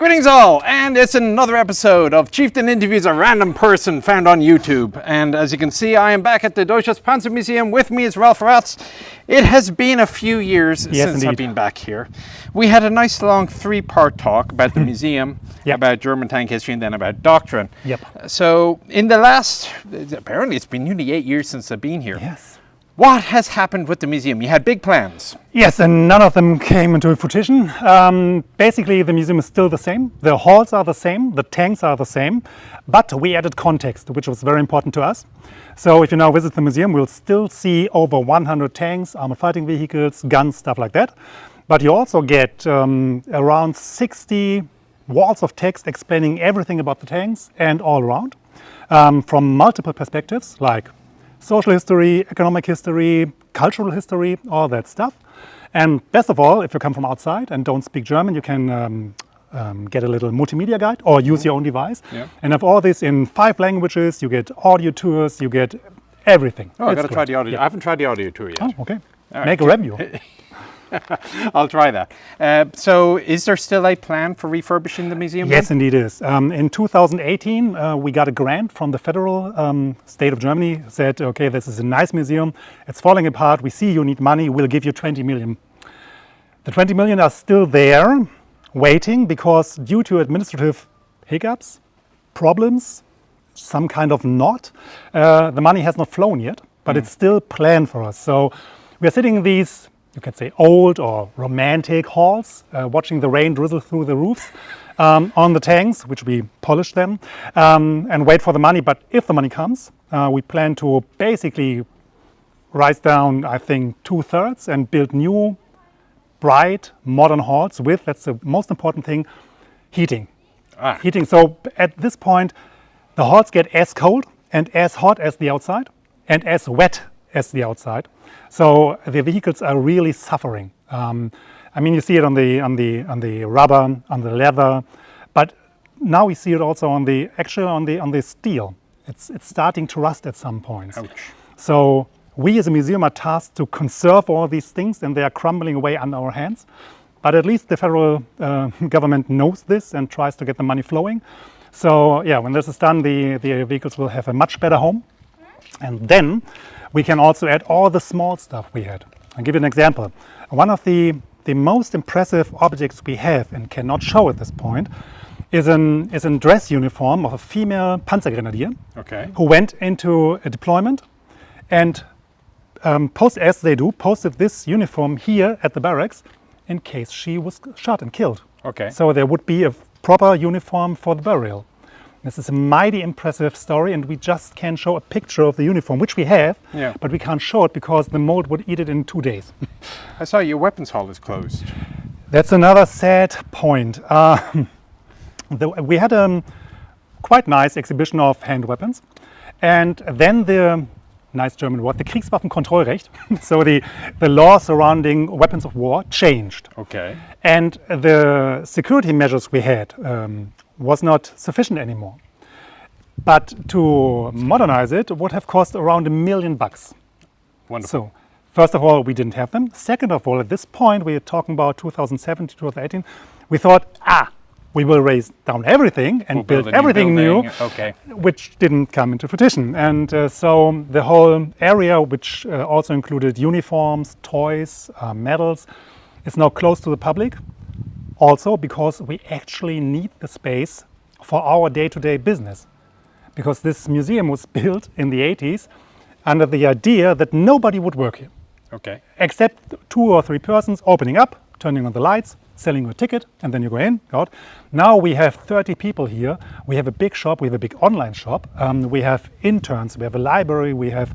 Greetings all, and it's another episode of Chieftain Interviews a Random Person found on YouTube. And as you can see, I am back at the Deutches Panzermuseum. With me is Ralf Raths. It has been a few years since I've been back here. We had a nice long three-part talk about the museum, about German tank history, and then about doctrine. So in the last, apparently it's been nearly 8 years since I've been here. What has happened with the museum? You had big plans. Yes, and none of them came into fruition. Basically, the museum is still the same. The halls are the same, the tanks are the same, but we added context, which was very important to us. So if you now visit the museum, we'll still see over 100 tanks, armored fighting vehicles, guns, stuff like that. But you also get around 60 walls of text explaining everything about the tanks and all around, from multiple perspectives, like social history, economic history, cultural history, all that stuff. And best of all, if you come from outside and don't speak German, you can get a little multimedia guide or use your own device. And have all this in 5 languages. You get audio tours, you get everything. Oh, I've got to try the audio. I haven't tried the audio tour yet. Oh, okay. Make a review. I'll try that. So is there still a plan for refurbishing the museum? Yes, indeed is. In 2018, we got a grant from the federal state of Germany, said, okay, this is a nice museum. It's falling apart. We see you need money. We'll give you 20 million. The 20 million are still there, waiting, because due to administrative hiccups, problems, some kind of knot, the money has not flown yet, but it's still planned for us. So we are sitting in these, you can say, old or romantic halls, watching the rain drizzle through the roofs on the tanks, which we polish them, and wait for the money. But if the money comes, we plan to basically rise down, I think, 2/3 and build new, bright, modern halls with, that's the most important thing, heating. Heating. So at this point, the halls get as cold and as hot as the outside and as wet as the outside. So the vehicles are really suffering. I mean, you see it on the rubber, on the leather, but now we see it also on the steel. It's starting to rust at some point. So we as a museum are tasked to conserve all these things, and they are crumbling away under our hands. But at least the federal government knows this and tries to get the money flowing. So yeah, when this is done, the vehicles will have a much better home. And then we can also add all the small stuff we had. I'll give you an example. One of the most impressive objects we have and cannot show at this point is a dress uniform of a female Panzergrenadier who went into a deployment and posted this uniform here at the barracks in case she was shot and killed. So there would be a proper uniform for the burial. This is a mighty impressive story, and we just can't show a picture of the uniform, which we have, but we can't show it because the mold would eat it in 2 days. I saw your weapons hall is closed. That's another sad point. We had a quite nice exhibition of hand weapons, and then the nice German word, the Kriegswaffenkontrollrecht, so the law surrounding weapons of war changed. And the security measures we had was not sufficient anymore. But to modernize it would have cost around $1 million. So first of all, we didn't have them. Second of all, at this point, we are talking about 2017, 2018, we thought, we will raise down everything and build everything new, which didn't come into fruition. And so the whole area, which also included uniforms, toys, medals, is now closed to the public. Also because we actually need the space for our day-to-day business. Because this museum was built in the 80s under the idea that nobody would work here. Except 2 or 3 persons opening up, turning on the lights, selling you a ticket, and then you go in, go out. Now we have 30 people here. We have a big shop, we have a big online shop. We have interns, we have a library, we have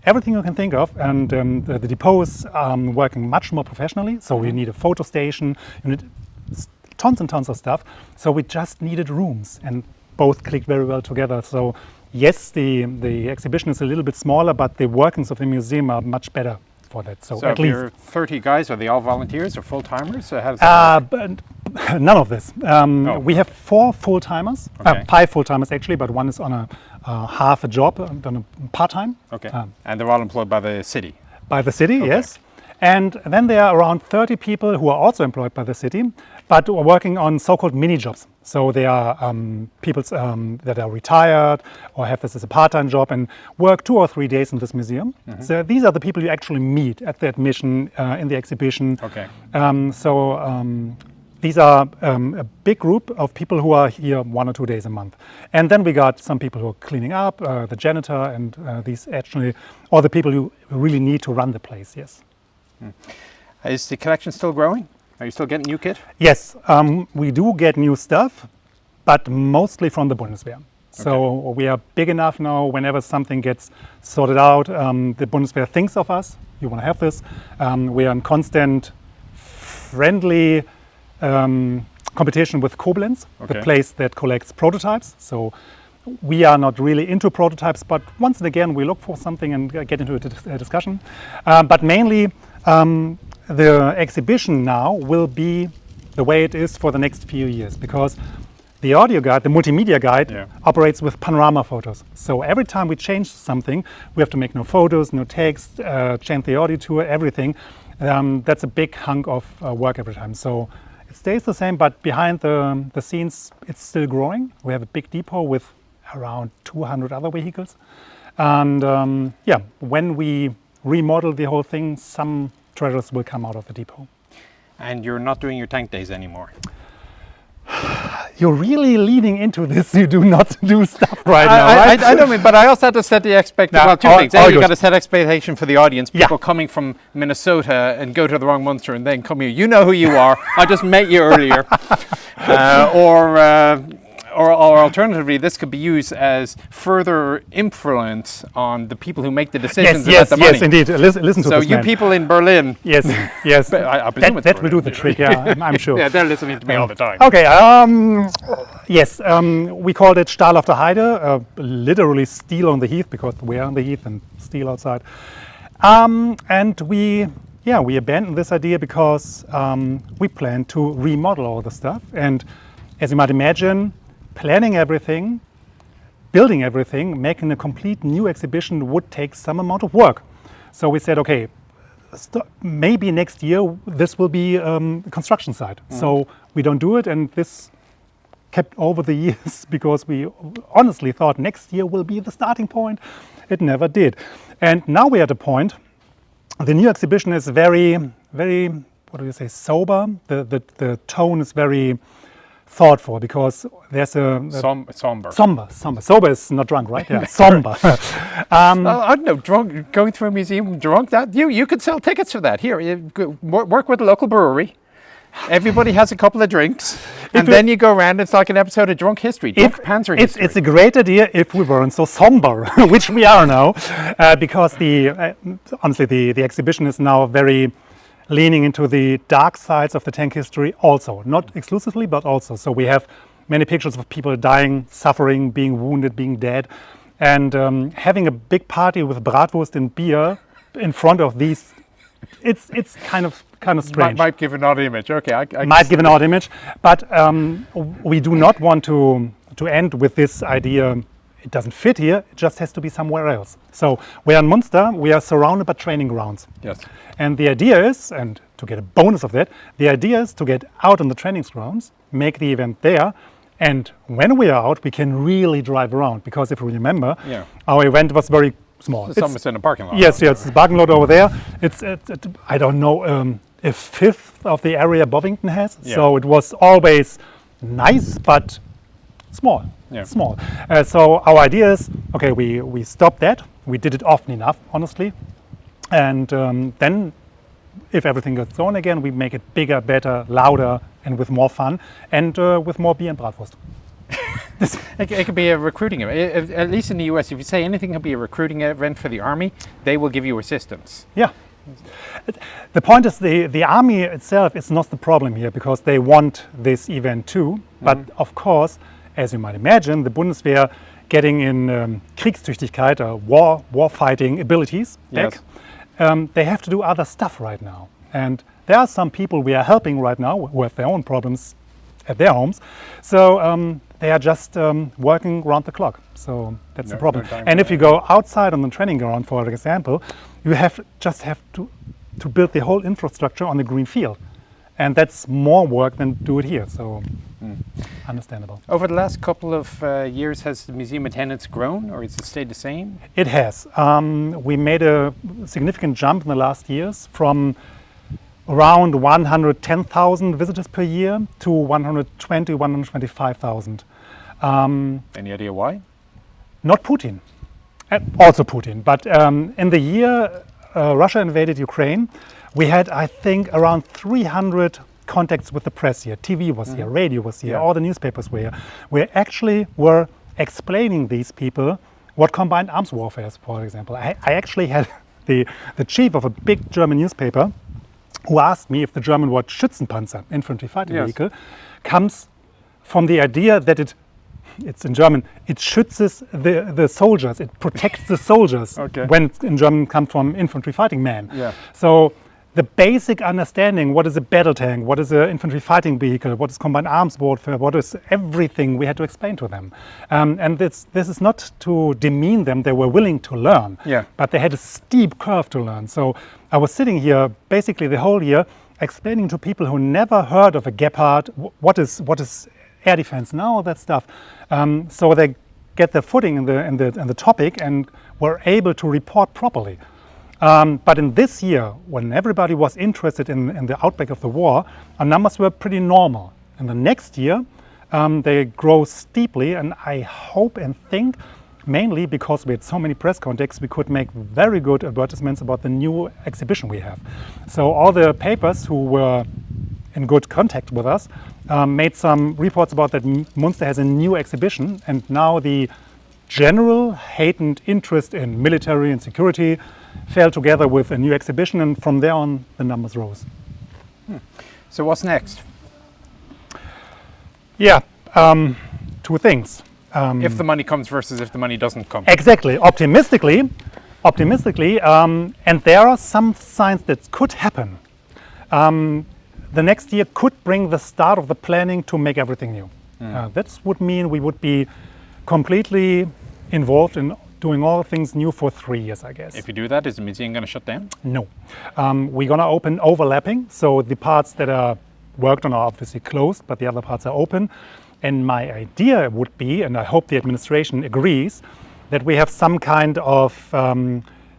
everything you can think of, and the depot is working much more professionally. So you need a photo station, you need tons and tons of stuff. So we just needed rooms, and both clicked very well together. So yes, the exhibition is a little bit smaller, but the workings of the museum are much better for that. So at least your 30 guys, are they all volunteers or full-timers? But none of this. We have 4 full-timers, 5 full-timers actually, but one is on a half a job, on a part-time. And they're all employed by the city? By the city, yes. And then there are around 30 people who are also employed by the city, but are working on so-called mini jobs. So they are people that are retired or have this as a part-time job and work 2 or 3 days in this museum. So these are the people you actually meet at the admission in the exhibition. Okay. These are a big group of people who are here 1 or 2 days a month. And then we got some people who are cleaning up, the janitor, and these actually, all the people who really need to run the place, yes. Is the collection still growing? Are you still getting new kit? Yes, we do get new stuff, but mostly from the Bundeswehr. So we are big enough now, whenever something gets sorted out, the Bundeswehr thinks of us, you want to have this. We are in constant friendly competition with Koblenz, the place that collects prototypes. So we are not really into prototypes, but once and again we look for something and get into a discussion. But mainly the exhibition now will be the way it is for the next few years, because the audio guide, the multimedia guide, operates with panorama photos. So every time we change something, we have to make new photos, new text, change the audio tour, everything. That's a big hunk of work every time. So it stays the same, but behind the scenes, it's still growing. We have a big depot with around 200 other vehicles. And when we remodel the whole thing, some treasures will come out of the depot. And you're not doing your tank days anymore? You're really leaning into this. You do not do stuff right now, right? I don't mean, but I also had to set the expectation. Well, two things. You got to set expectation for the audience. People coming from Minnesota and go to the wrong Munster and then come here. You know who you are. I just met you earlier. Or alternatively, this could be used as further influence on the people who make the decisions about the money. Yes, indeed. Listen to this So you people in Berlin. Yes. I presume that will do the trick, yeah, I'm sure. Yeah, they're listening to me all the time. Okay, yes, we called it Stahl auf der Heide, literally steel on the heath, because we are on the heath and steel outside. And we abandoned this idea because we plan to remodel all the stuff. And as you might imagine, planning everything, building everything, making a complete new exhibition would take some amount of work. So we said, okay, maybe next year this will be a construction site. So we don't do it, and this kept over the years because we honestly thought next year will be the starting point. It never did. And now we're at a point, the new exhibition is very, very, what do you say, sober. The tone is very thoughtful, because there's somber. Sober is not drunk, right? Yeah, somber. I don't know, drunk, going through a museum drunk, that you could sell tickets for that. Here, you work with a local brewery. Everybody has a couple of drinks, and then you go around. It's like an episode of Drunk History, Deutches Panzermuseum history. It's a great idea if we weren't so somber, which we are now, because honestly, the exhibition is now very leaning into the dark sides of the tank history also, not exclusively, but also. So we have many pictures of people dying, suffering, being wounded, being dead, and having a big party with bratwurst and beer in front of these, it's kind of strange. Might give an odd image. Okay, I might give an odd image, but we do not want to end with this idea. It doesn't fit here, it just has to be somewhere else. So we're in Munster, we are surrounded by training grounds. Yes. And the idea is, and to get a bonus of that, the idea is to get out on the training grounds, make the event there, and when we are out, we can really drive around. Because if you remember, our event was very small. It's almost in a parking lot. Yes, it's a parking lot over there. It's I don't know, a fifth of the area Bovington has. Yeah. So it was always nice, but small. Small. So our idea is, okay, we stopped that. We did it often enough, honestly. And then if everything goes on again, we make it bigger, better, louder, and with more fun, and with more beer and bratwurst. It could be a recruiting event. At least in the US, if you say anything can be a recruiting event for the army, they will give you assistance. Yeah. The point is the army itself is not the problem here, because they want this event too. But of course, as you might imagine, the Bundeswehr getting in Kriegstüchtigkeit, war fighting abilities back, they have to do other stuff right now. And there are some people we are helping right now who have their own problems at their homes. So they are just working round the clock. So that's the problem. And if you go outside on the training ground, for example, you just have to to build the whole infrastructure on a green field. And that's more work than do it here, so understandable. Over the last couple of years, has the museum attendance grown, or has it stayed the same? It has. We made a significant jump in the last years from around 110,000 visitors per year to 120, 125,000. Any idea why? Not Putin, also Putin, but in the year Russia invaded Ukraine, we had, I think, around 300 contacts with the press here. TV was here, radio was here, all the newspapers were here. We actually were explaining these people what combined arms warfare is, for example. I actually had the chief of a big German newspaper who asked me if the German word Schützenpanzer, infantry fighting vehicle, comes from the idea that it's in German, it schützes the soldiers, it protects the soldiers, when in German comes from infantry fighting man. So the basic understanding, what is a battle tank, what is an infantry fighting vehicle, what is combined arms warfare, what is everything, we had to explain to them. And this is not to demean them, they were willing to learn, but they had a steep curve to learn. So I was sitting here basically the whole year explaining to people who never heard of a Gepard, what is air defense now, all that stuff. So they get their footing in the topic and were able to report properly. But in this year, when everybody was interested in the outbreak of the war, our numbers were pretty normal. In the next year, they grow steeply, and I hope and think, mainly because we had so many press contacts, we could make very good advertisements about the new exhibition we have. So all the papers who were in good contact with us made some reports about that Munster has a new exhibition, and now the general heightened interest in military and security fell together with a new exhibition, and from there on the numbers rose. So what's next? Yeah, two things. If the money comes versus if the money doesn't come. Exactly, optimistically, and there are some signs that could happen. The next year could bring the start of the planning to make everything new. That would mean we would be completely involved in doing all things new for 3 years, I guess. If you do that, is the museum going to shut down? No. We're going to open overlapping, so the parts that are worked on are obviously closed, but the other parts are open. And my idea would be, and I hope the administration agrees, that we have some kind of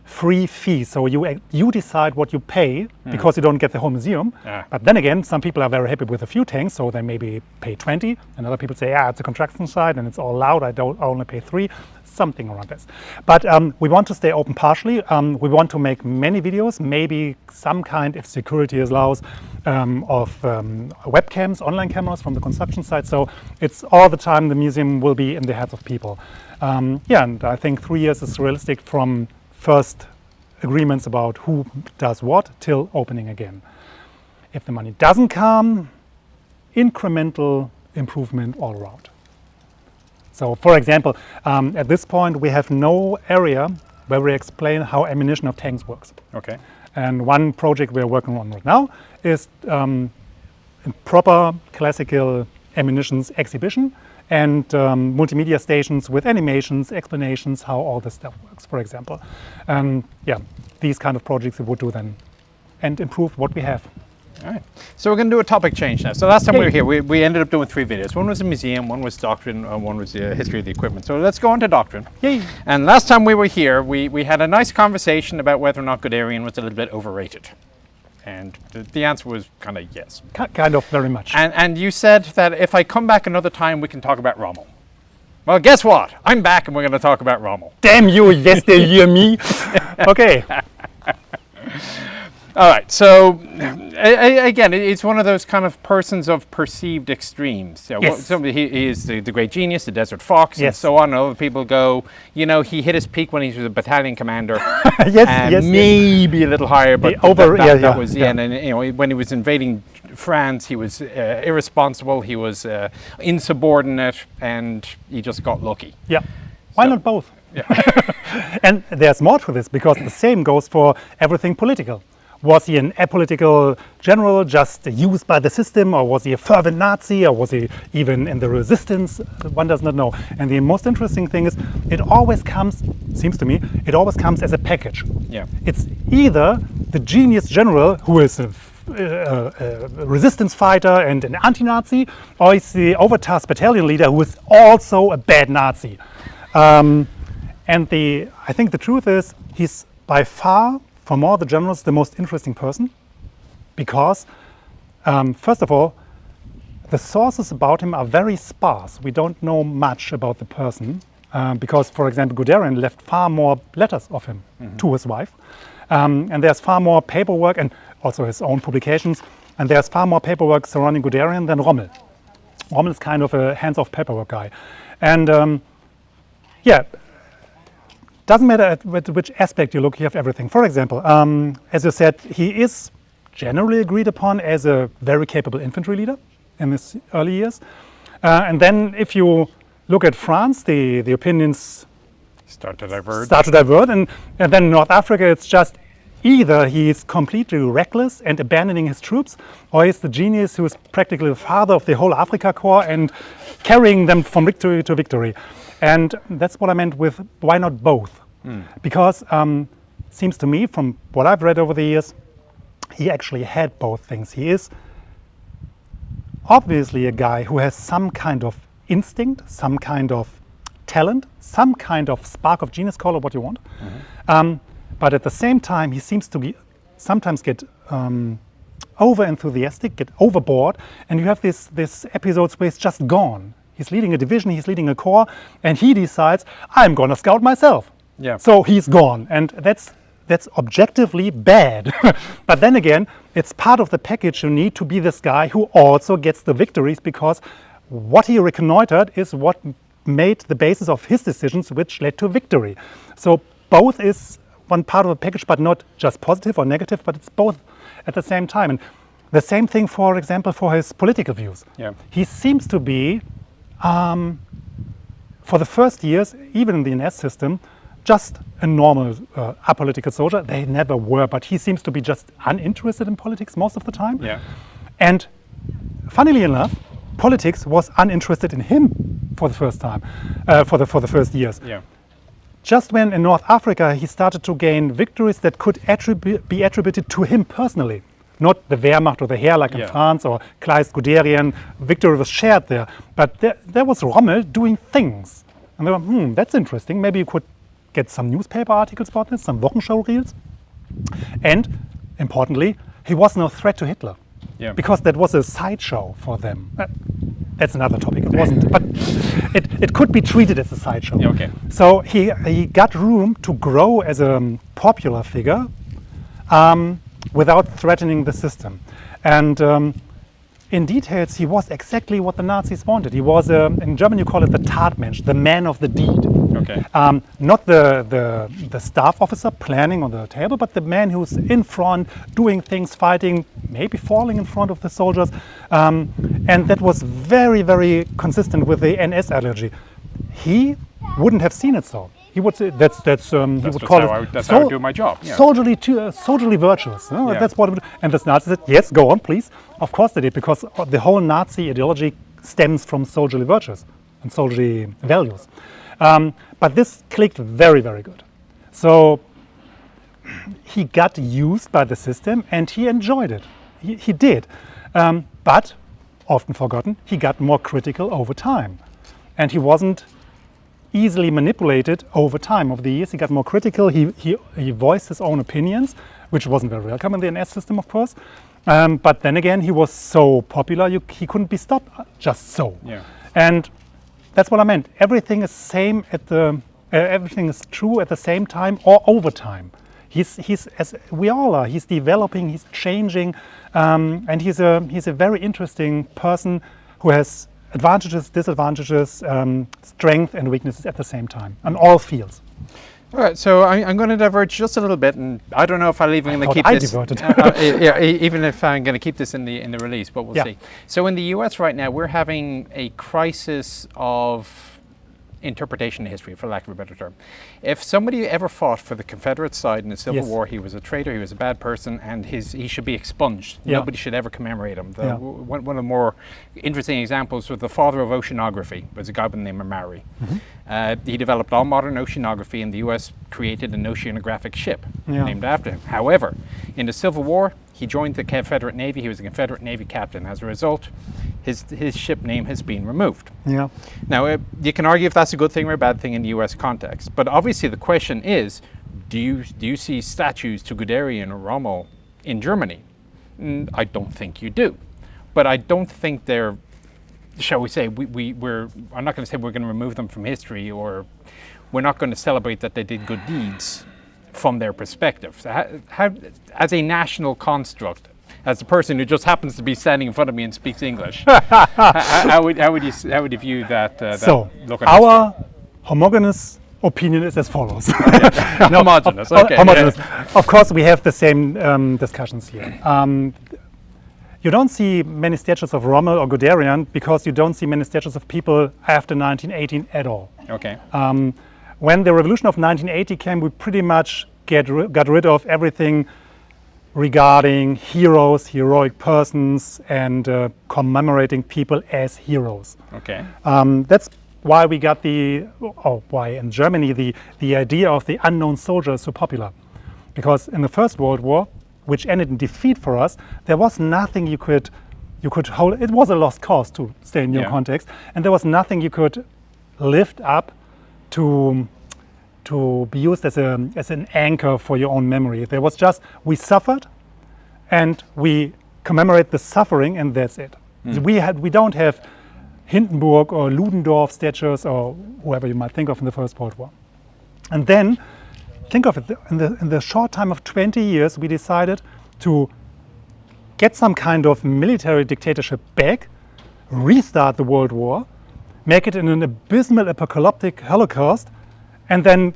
free fee. So you decide what you pay because you don't get the whole museum. But then again, some people are very happy with a few tanks, so they maybe pay 20, and other people say, it's a construction site and it's all loud, I only pay 3, something around this. But we want to stay open partially. We want to make many videos, maybe some kind, if security allows, of webcams, online cameras from the construction site. So it's all the time the museum will be in the heads of people. And I think 3 years is realistic from first agreements about who does what till opening again. If the money doesn't come, incremental improvement all around. So for example, at this point we have no area where we explain how ammunition of tanks works. And one project we're working on right now is a proper classical ammunitions exhibition and multimedia stations with animations, explanations, how all this stuff works, for example. These kind of projects we would do then and improve what we have. All right. So we're going to do a topic change now. So last time we were here, we ended up doing 3 videos. One was the museum, one was doctrine, and one was the history of the equipment. So let's go on to doctrine. Yay. And last time we were here, we had a nice conversation about whether or not Guderian was a little bit overrated. And the answer was kind of yes. Kind of, very much. And you said that if I come back another time, we can talk about Rommel. Well, guess what? I'm back and we're going to talk about Rommel. Damn you, yes, they hear me. Okay. All right, so again, it's one of those kind of persons of perceived extremes. So he is the great genius, the desert fox, and so on. And other people go, he hit his peak when he was a battalion commander. Maybe a little higher, but that was the end. And when he was invading France, he was irresponsible, he was insubordinate, and he just got lucky. Yeah, why not both? And there's more to this, because the same goes for everything political. Was he an apolitical general just used by the system, or was he a fervent Nazi, or was he even in the resistance? One does not know. And the most interesting thing is, it always comes, seems to me, it always comes as a package. It's either the genius general who is a resistance fighter and an anti-Nazi, or is the overtasked battalion leader who is also a bad Nazi? And I think the truth is he's by far, from all the generals, the most interesting person, because first of all, the sources about him are very sparse. We don't know much about the person because, for example, Guderian left far more letters of him to his wife. And there's far more paperwork and also his own publications. And there's far more paperwork surrounding Guderian than Rommel. Rommel is kind of a hands-off paperwork guy. And yeah, doesn't matter at which aspect you look, you have everything. For example, as you said, he is generally agreed upon as a very capable infantry leader in his early years. And then if you look at France, the opinions start to diverge. And then in North Africa, it's just either he's completely reckless and abandoning his troops, or he's the genius who is practically the father of the whole Africa Corps and carrying them from victory to victory. And that's what I meant with why not both? Because seems to me, from what I've read over the years, he actually had both things. He is obviously a guy who has some kind of instinct, some kind of talent, some kind of spark of genius, call it what you want. But at the same time, he seems to be sometimes get over enthusiastic, get overboard, and you have this episodes where he's just gone. He's leading a division, he's leading a corps, and he decides, I'm gonna scout myself. Yeah. So he's gone, and that's objectively bad. But then again, it's part of the package. You need to be this guy who also gets the victories, because what he reconnoitered is what made the basis of his decisions, which led to victory. So both is one part of the package, but not just positive or negative, but it's both at the same time. And the same thing, for example, for his political views. Yeah. He seems to be, for the first years, even in the NS system, just a normal apolitical soldier. They never were, but he seems to be just uninterested in politics most of the time. Yeah. And funnily enough, politics was uninterested in him for the first time, for the first years. Yeah. Just when in North Africa he started to gain victories that could be attributed to him personally, not the Wehrmacht or the Heer like in France or Kleist, Guderian. Victory was shared there, but there was Rommel doing things, and they were, that's interesting. Maybe you could get some newspaper articles about this, some Wochenshow reels, and importantly, he was no threat to Hitler. Yeah. Because that was a sideshow for them. That's another topic. It wasn't, but it could be treated as a sideshow. Yeah, okay. So he got room to grow as a popular figure without threatening the system. And in details, he was exactly what the Nazis wanted. He was, in German you call it the Tatmensch, the man of the deed. Okay. Not the staff officer planning on the table, but the man who's in front, doing things, fighting, maybe falling in front of the soldiers. And that was very, very consistent with the NS ideology. He wouldn't have seen it so. He would say he would call it. That's how I do my job. Yeah. Soldierly virtuous. No? Yeah. That's what. And the Nazis said, yes, go on, please. Of course they did, because the whole Nazi ideology stems from soldierly virtues and soldierly values. But this clicked very, very good. So he got used by the system and he enjoyed it. He did. But, often forgotten, he got more critical over time. And he wasn't easily manipulated over time. Over the years, he got more critical. He voiced his own opinions, which wasn't very welcome in the NS system, of course. But then again, he was so popular, he couldn't be stopped just so. Yeah. And that's what I meant. Everything is same everything is true at the same time or over time. He's as we all are. He's developing. He's changing, and he's a very interesting person who has advantages, disadvantages, strength and weaknesses at the same time on all fields. All right, so I'm going to diverge just a little bit, and I don't know if I'll even keep this. Even if I'm going to keep this in the release, but we'll see. So in the U.S. right now, we're having a crisis of interpretation of history, for lack of a better term. If somebody ever fought for the Confederate side in the Civil War, he was a traitor, he was a bad person, and he should be expunged. Yeah. Nobody should ever commemorate him. One of the more interesting examples was the father of oceanography, was a guy by the name of Maury. He developed all modern oceanography, and the US created an oceanographic ship named after him. However, in the Civil War, he joined the Confederate Navy. He was a Confederate Navy captain. As a result, his ship name has been removed. Yeah. Now, you can argue if that's a good thing or a bad thing in the US context, but obviously the question is, do you see statues to Guderian or Rommel in Germany? I don't think you do. But I don't think they're, shall we say, I'm not going to say we're going to remove them from history, or we're not going to celebrate that they did good deeds from their perspective. So how, as a national construct, as a person who just happens to be standing in front of me and speaks English, how would you view that? So look at our homogeneous opinion is as follows. Homogeneous. Okay. Homogeneous. Of course, we have the same discussions here. You don't see many statues of Rommel or Guderian because you don't see many statues of people after 1918 at all. Okay. When the revolution of 1980 came, we pretty much got rid of everything regarding heroes, heroic persons, and commemorating people as heroes. Okay. That's why we got why in Germany the idea of the unknown soldier is so popular. Because in the First World War, which ended in defeat for us, there was nothing you could hold. It was a lost cause, to stay in your context, and there was nothing you could lift up to be used as an anchor for your own memory. There was just, we suffered and we commemorate the suffering, and that's it. We don't have Hindenburg or Ludendorff statues or whoever you might think of in the First World War. And then think of it, in the short time of 20 years we decided to get some kind of military dictatorship back, restart the World War, make it in an abysmal apocalyptic holocaust, and then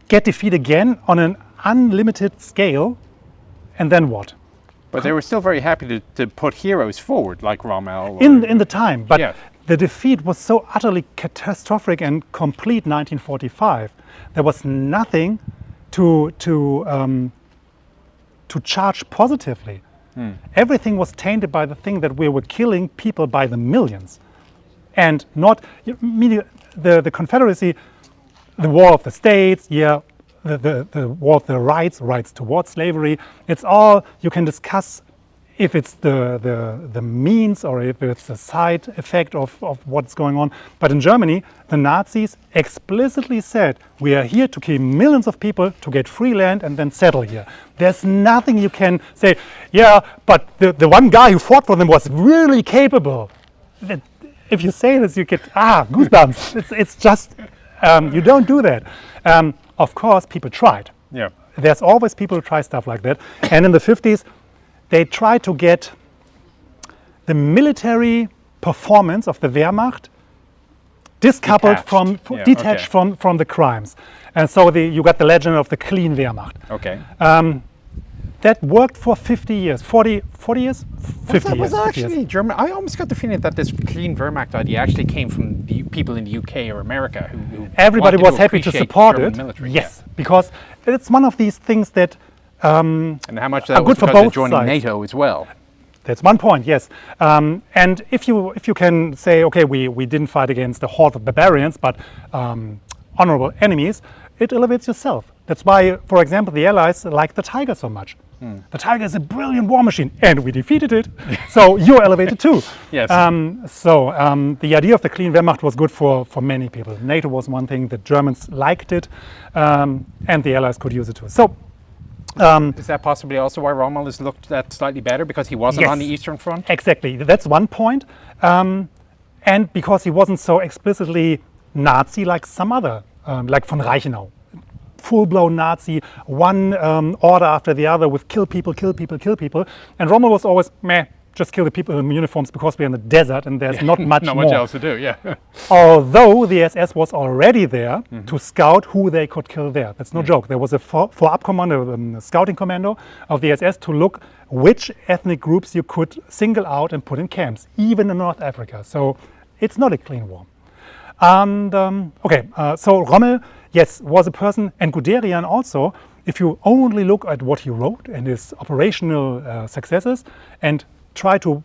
get defeat again on an unlimited scale, and then what? But they were still very happy to put heroes forward, like Rommel. In the time, but the defeat was so utterly catastrophic and complete 1945. There was nothing to charge positively. Everything was tainted by the thing that we were killing people by the millions. And not, the Confederacy, the War of the States, the War of the rights towards slavery, it's all, you can discuss if it's the means or if it's a side effect of what's going on. But in Germany, the Nazis explicitly said, we are here to kill millions of people to get free land and then settle here. There's nothing you can say, but the one guy who fought for them was really capable. If you say this, you get goosebumps. It's just, you don't do that. Of course, people tried. Yeah. There's always people who try stuff like that. And in the 50s, they tried to get the military performance of the Wehrmacht discoupled detached from the crimes. And so you got the legend of the clean Wehrmacht. Okay. That worked for 50 years, 40 years? 50 years. Was that actually German? I almost got the feeling that this clean Wehrmacht idea actually came from the people in the UK or America who everybody was happy to support it. Military. Yes, because it's one of these things that and how much that are was good for because both of joining sides. NATO as well. That's one point, yes. And if you can say, okay, we didn't fight against a horde of barbarians, but honorable enemies, it elevates yourself. That's why, for example, the Allies like the Tiger so much. The Tiger is a brilliant war machine, and we defeated it. So you're elevated too. Yes. The idea of the clean Wehrmacht was good for many people. NATO was one thing, the Germans liked it, and the Allies could use it too. So. Is that possibly also why Rommel is looked at slightly better, because he wasn't on the Eastern Front? Exactly, that's one point. And because he wasn't so explicitly Nazi like some other, like von Reichenau. Full-blown Nazi, one order after the other with kill people. And Rommel was always, just kill the people in uniforms because we're in the desert and there's not much not more. much else to do, yeah. Although the SS was already there to scout who they could kill there. That's no joke. There was a Vorabkommando, scouting commando of the SS to look which ethnic groups you could single out and put in camps, even in North Africa. So it's not a clean war. And so Rommel, yes, was a person, and Guderian also. If you only look at what he wrote and his operational successes and try to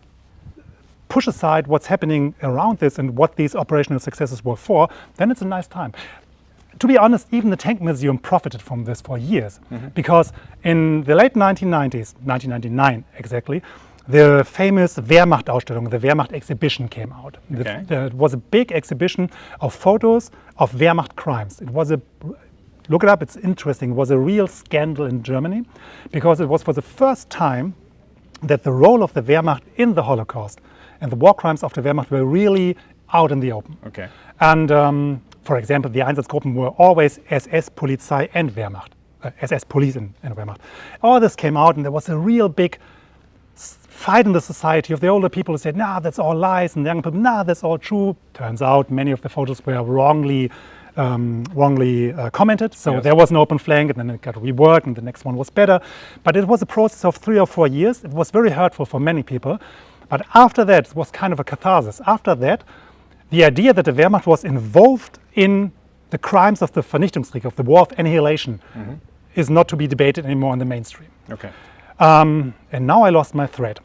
push aside what's happening around this and what these operational successes were for, then it's a nice time. To be honest, even the Tank Museum profited from this for years, because in the late 1990s, 1999 exactly, the famous Wehrmacht-Ausstellung, the Wehrmacht exhibition came out. Okay. It was a big exhibition of photos of Wehrmacht crimes. It was look it up, it's interesting, it was a real scandal in Germany, because it was for the first time that the role of the Wehrmacht in the Holocaust and the war crimes of the Wehrmacht were really out in the open. Okay. And for example, the Einsatzgruppen were always SS, Polizei and Wehrmacht. SS, Police and Wehrmacht. All this came out, and there was a real big fight in the society of the older people who said, nah, that's all lies, and the young people, nah, that's all true. Turns out many of the photos were wrongly commented, so Yes. there was an open flank, and then it got reworked, and the next one was better. But it was a process of 3 or 4 years. It was very hurtful for many people. But after that, it was kind of a catharsis. After that, the idea that the Wehrmacht was involved in the crimes of the Vernichtungskrieg, of the war of annihilation, is not to be debated anymore in the mainstream. Okay. And now I lost my thread.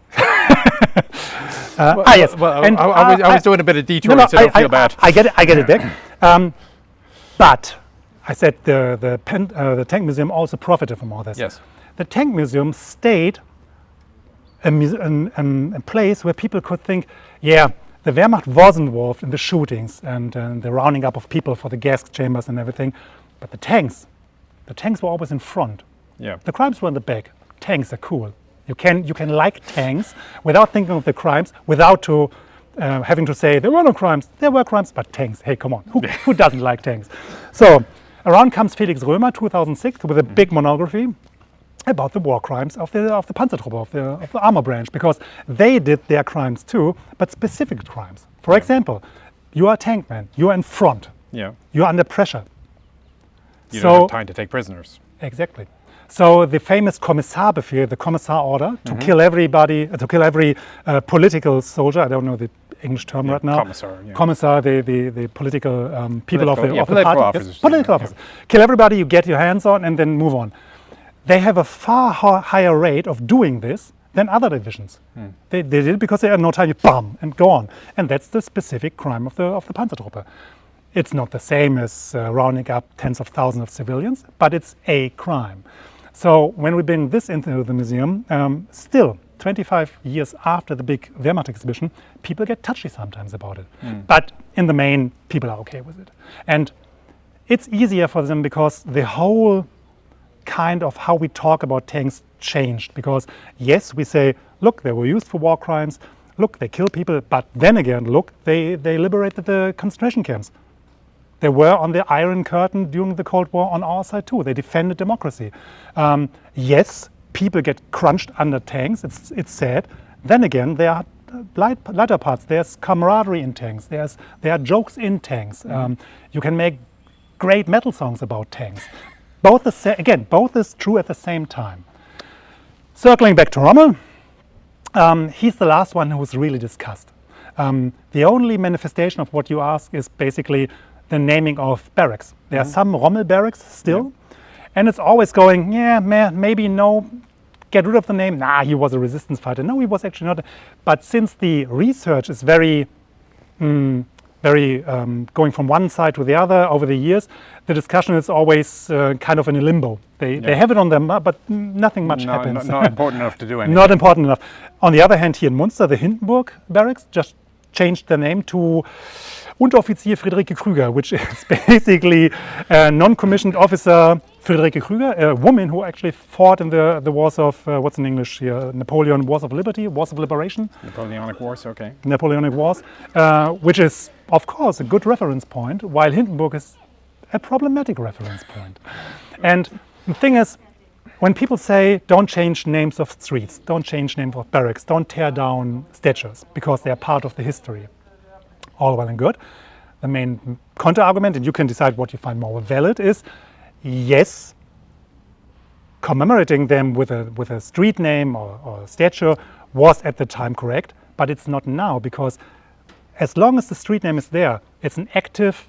Yes. Well, And, I was doing a bit of detouring, so don't feel bad. I get it back. But I said the Tank Museum also profited from all this. Yes. The Tank Museum stayed a place where people could think, yeah, the Wehrmacht was involved in the shootings and the rounding up of people for the gas chambers and everything, but the tanks were always in front. Yeah. The crimes were in the back. Tanks are cool. You can like tanks without thinking of the crimes, without having to say there were no crimes. There were crimes, but tanks. Hey, come on, who doesn't like tanks? So around comes Felix Römer, 2006, with a big monography about the war crimes of the Panzertruppe, of the armor branch, because they did their crimes too, but specific crimes. For example, you are a tank man, you are in front, Yeah. you are under pressure. You don't have time to take prisoners. Exactly. So the famous Kommissarbefehl, the Commissar order, to kill everybody, to kill every political soldier. I don't know the English term right now. Commissar, yeah. Commissar, the political people of the Political party. officers. Yes, political officers. Kill everybody you get your hands on, and then move on. They have a far higher rate of doing this than other divisions. They did it because they had no time. You bam and go on, and that's the specific crime of the Panzertruppe. It's not the same as rounding up tens of thousands of civilians, but it's a crime. So when we bring this into the museum, still 25 years after the big Wehrmacht exhibition, people get touchy sometimes about it. But in the main, people are okay with it. And it's easier for them because the whole kind of how we talk about tanks changed. Because yes, we say, look, they were used for war crimes. Look, they kill people. But then again, look, they liberated the concentration camps. They were on the Iron Curtain during the Cold War on our side too. They defended democracy. Yes, people get crunched under tanks. It's sad. Then again, there are lighter parts. There's camaraderie in tanks. There are jokes in tanks. You can make great metal songs about tanks. Both is true at the same time. Circling back to Rommel, he's the last one who was really discussed. The only manifestation of what you ask is basically the naming of barracks. There are some Rommel barracks still, and it's always going, yeah, maybe no, get rid of the name. Nah, he was a resistance fighter. No, he was actually not. But since the research is very going from one side to the other over the years, the discussion is always kind of in a limbo. They have it on them, but nothing much happens. Not important enough to do anything. Not important enough. On the other hand, here in Munster, the Hindenburg barracks just changed their name to Unteroffizier Friederike Krüger, which is basically a non-commissioned officer Friederike Krüger, a woman who actually fought in the wars of, what's in English here, Napoleon Wars of Liberty, Wars of Liberation. Napoleonic Wars, okay. Napoleonic Wars, which is, of course, a good reference point, while Hindenburg is a problematic reference point. And the thing is, when people say, don't change names of streets, don't change names of barracks, don't tear down statues, because they are part of the history, all well and good. The main counter-argument, and you can decide what you find more valid, is yes, commemorating them with a street name or statue was at the time correct, but it's not now, because as long as the street name is there, it's an active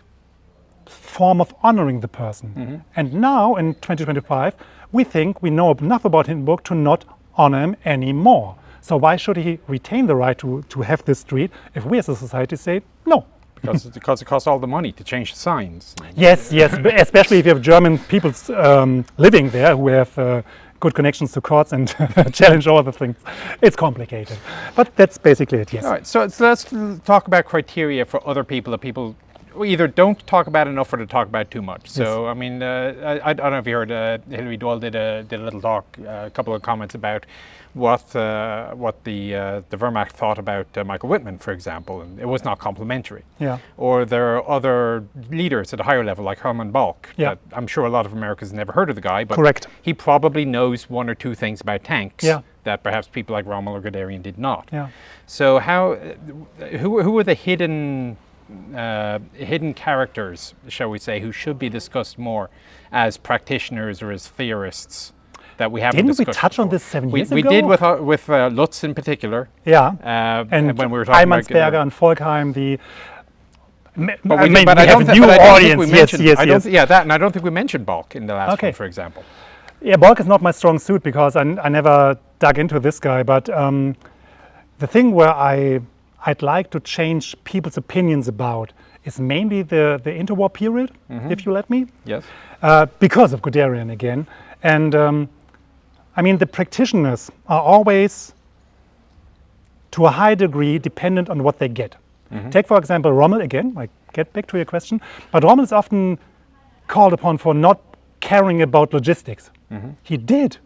form of honoring the person. And now in 2025, we think we know enough about Hindenburg to not honor him anymore. So why should he retain the right to have this street if we as a society say no? Because it costs all the money to change the signs. Yes, but especially if you have German people living there who have good connections to courts and challenge all the things. It's complicated, but that's basically it, yes. All right, so let's talk about criteria for other people that people either don't talk about enough or to talk about too much. So, I mean, I don't know if you heard, Hilary Doyle did a little talk, a couple of comments about what the Wehrmacht thought about Michael Whitman, for example, and it was not complimentary. Yeah. Or there are other leaders at a higher level, like Hermann Balk. Yeah. That I'm sure a lot of Americans never heard of the guy, but Correct. he probably knows one or two things about tanks Yeah. that perhaps people like Rommel or Guderian did not. Yeah. So who are the hidden characters, shall we say, who should be discussed more as practitioners or as theorists that we haven't Didn't we discussed touch on before? this 7 We years ago? did with Lutz in particular. Yeah. And when we were talking about Heimansberger and Volkheim, the... but I we, mean, but we I have don't a thi- new but I don't think audience. we Yes, mentioned- yes, I don't yes. thi- yeah, that, and I don't think we mentioned Balk in the last Okay. one, for example. Yeah, Balk is not my strong suit because I never dug into this guy. But the thing where I'd like to change people's opinions about is mainly the interwar period, if you let me. Yes. Because of Guderian again. And I mean, the practitioners are always, to a high degree, dependent on what they get. Take, for example, Rommel again. I get back to your question. But Rommel is often called upon for not caring about logistics. He did.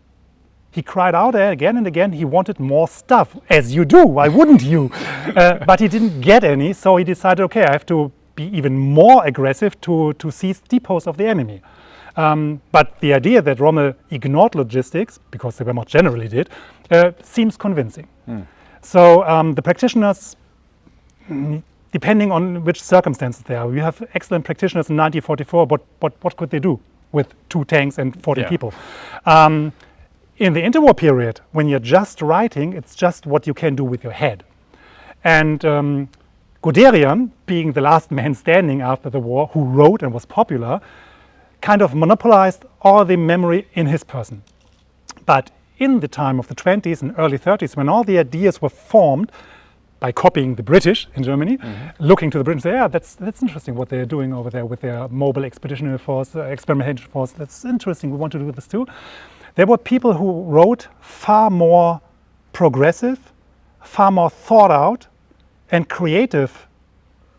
He cried out again and again he wanted more stuff, as you do, why wouldn't you? But he didn't get any, so he decided, okay, I have to be even more aggressive to seize depots of the enemy. But the idea that Rommel ignored logistics, because the Wehrmacht generally did, seems convincing. So the practitioners, depending on which circumstances they are, we have excellent practitioners in 1944, but what could they do with 2 tanks and 40 Yeah. people? In the interwar period, when you're just writing, it's just what you can do with your head. And Guderian, being the last man standing after the war, who wrote and was popular, kind of monopolized all the memory in his person. But in the time of the 20s and early 30s, when all the ideas were formed by copying the British in Germany, looking to the British, say, yeah, that's interesting what they're doing over there with their mobile expeditionary force, experimentation force. That's interesting. We want to do this too. There were people who wrote far more progressive, far more thought out and creative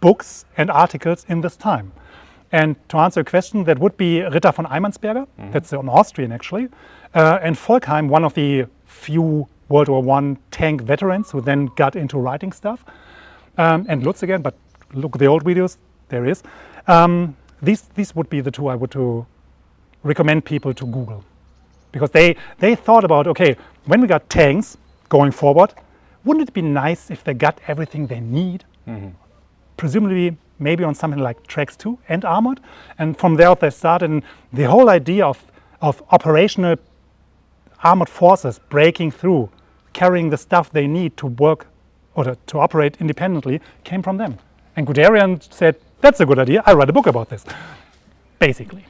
books and articles in this time. And to answer a question, that would be Ritter von Heimansberger, that's an Austrian actually, and Volkheim, one of the few World War I tank veterans who then got into writing stuff. And Lutz again, but look at the old videos, there is. These would be the two I would to recommend people to Google. Because they thought about, okay, when we got tanks going forward, wouldn't it be nice if they got everything they need? Presumably, maybe on something like Tracks 2 and armored. And from there they started, and the whole idea of operational armored forces breaking through, carrying the stuff they need to work or to operate independently came from them. And Guderian said, that's a good idea, I'll write a book about this, basically.